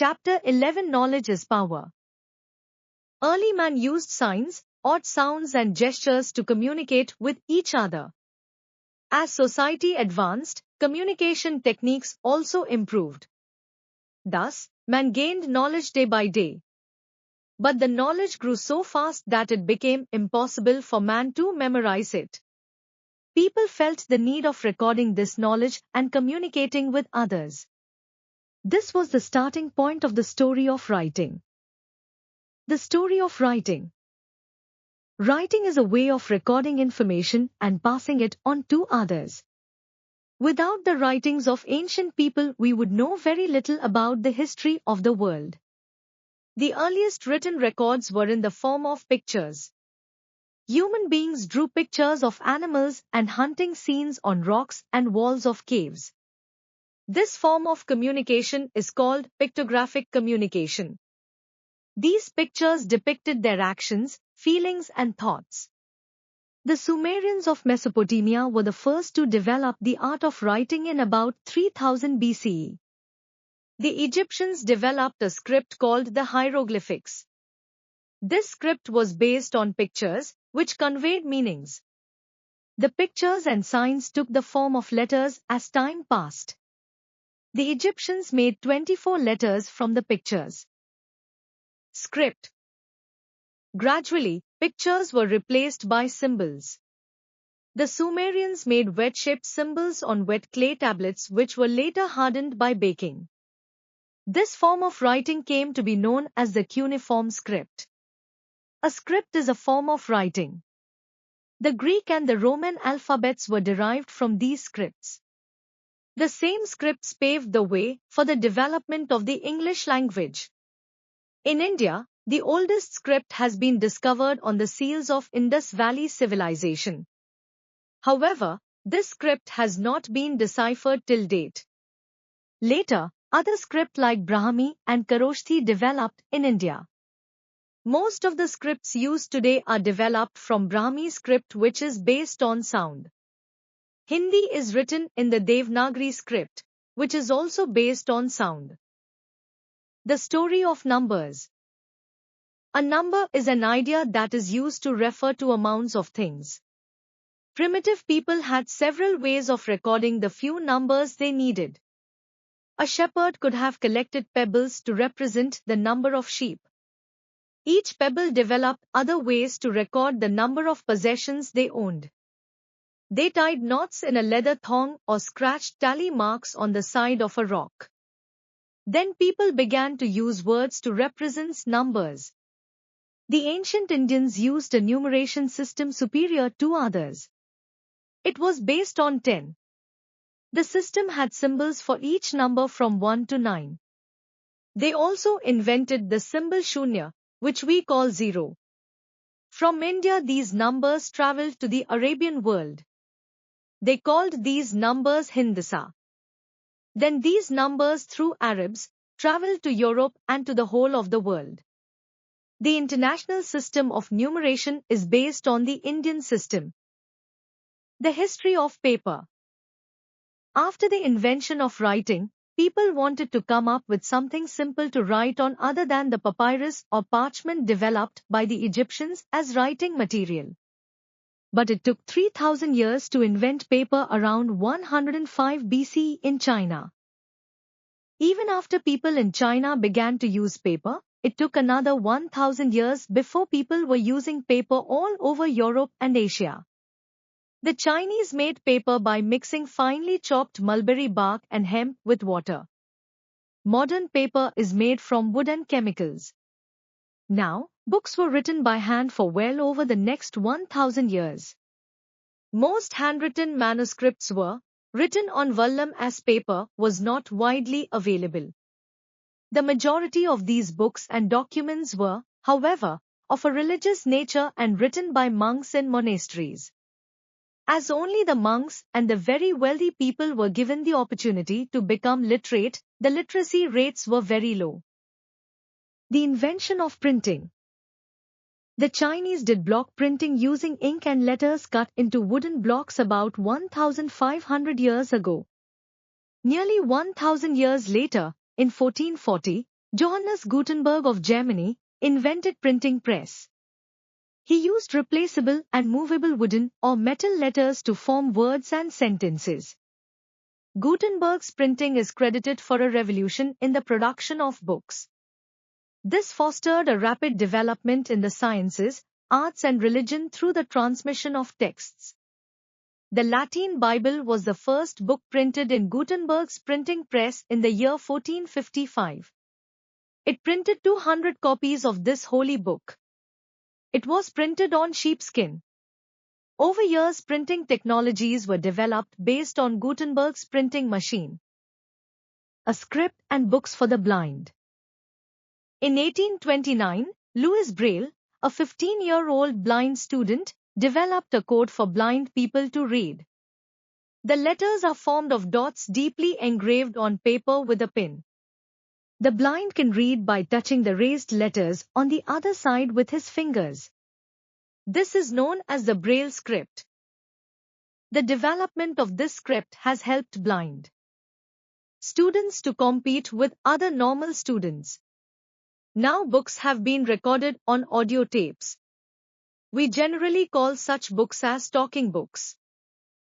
Chapter 11 Knowledge is Power. Early man used signs, odd sounds and gestures to communicate with each other. As society advanced, communication techniques also improved. Thus, man gained knowledge day by day. But the knowledge grew so fast that it became impossible for man to memorize it. People felt the need of recording this knowledge and communicating with others. This was the starting point of the story of writing. The story of writing. Writing is a way of recording information and passing it on to others. Without the writings of ancient people, we would know very little about the history of the world. The earliest written records were in the form of pictures. Human beings drew pictures of animals and hunting scenes on rocks and walls of caves. This form of communication is called pictographic communication. These pictures depicted their actions, feelings and thoughts. The Sumerians of Mesopotamia were the first to develop the art of writing in about 3000 BCE. The Egyptians developed a script called the hieroglyphics. This script was based on pictures, which conveyed meanings. The pictures and signs took the form of letters as time passed. The Egyptians made 24 letters from the pictures. Script. Gradually, pictures were replaced by symbols. The Sumerians made wedge-shaped symbols on wet clay tablets which were later hardened by baking. This form of writing came to be known as the cuneiform script. A script is a form of writing. The Greek and the Roman alphabets were derived from these scripts. The same scripts paved the way for the development of the English language. In India, the oldest script has been discovered on the seals of Indus Valley civilization. However, this script has not been deciphered till date. Later, other script like Brahmi and Kharoshthi developed in India. Most of the scripts used today are developed from Brahmi script, which is based on sound. Hindi is written in the Devanagari script, which is also based on sound. The story of numbers. A number is an idea that is used to refer to amounts of things. Primitive people had several ways of recording the few numbers they needed. A shepherd could have collected pebbles to represent the number of sheep. Each pebble developed other ways to record the number of possessions they owned. They tied knots in a leather thong or scratched tally marks on the side of a rock. Then people began to use words to represent numbers. The ancient Indians used a numeration system superior to others. It was based on 10. The system had symbols for each number from 1 to 9. They also invented the symbol Shunya, which we call 0. From India, these numbers traveled to the Arabian world. They called these numbers Hindasa. Then these numbers through Arabs traveled to Europe and to the whole of the world. The international system of numeration is based on the Indian system. The history of paper. After the invention of writing, people wanted to come up with something simple to write on other than the papyrus or parchment developed by the Egyptians as writing material. But it took 3000 years to invent paper around 105 BC in China. Even after people in China began to use paper, it took another 1000 years before people were using paper all over Europe and Asia. The Chinese made paper by mixing finely chopped mulberry bark and hemp with water. Modern paper is made from wood and chemicals. Now, books were written by hand for well over the next 1000 years. Most handwritten manuscripts were written on vellum as paper was not widely available. The majority of these books and documents were, however, of a religious nature and written by monks in monasteries. As only the monks and the very wealthy people were given the opportunity to become literate, the literacy rates were very low. The invention of printing. The Chinese did block printing using ink and letters cut into wooden blocks about 1500 years ago. Nearly 1000 years later, in 1440, Johannes Gutenberg of Germany invented printing press. He used replaceable and movable wooden or metal letters to form words and sentences. Gutenberg's printing is credited for a revolution in the production of books. This fostered a rapid development in the sciences, arts and religion through the transmission of texts. The Latin Bible was the first book printed in Gutenberg's printing press in the year 1455. It printed 200 copies of this holy book. It was printed on sheepskin. Over years, printing technologies were developed based on Gutenberg's printing machine. A script and books for the blind. In 1829, Louis Braille, a 15-year-old blind student, developed a code for blind people to read. The letters are formed of dots deeply engraved on paper with a pin. The blind can read by touching the raised letters on the other side with his fingers. This is known as the Braille script. The development of this script has helped blind students to compete with other normal students. Now books have been recorded on audio tapes. We generally call such books as talking books.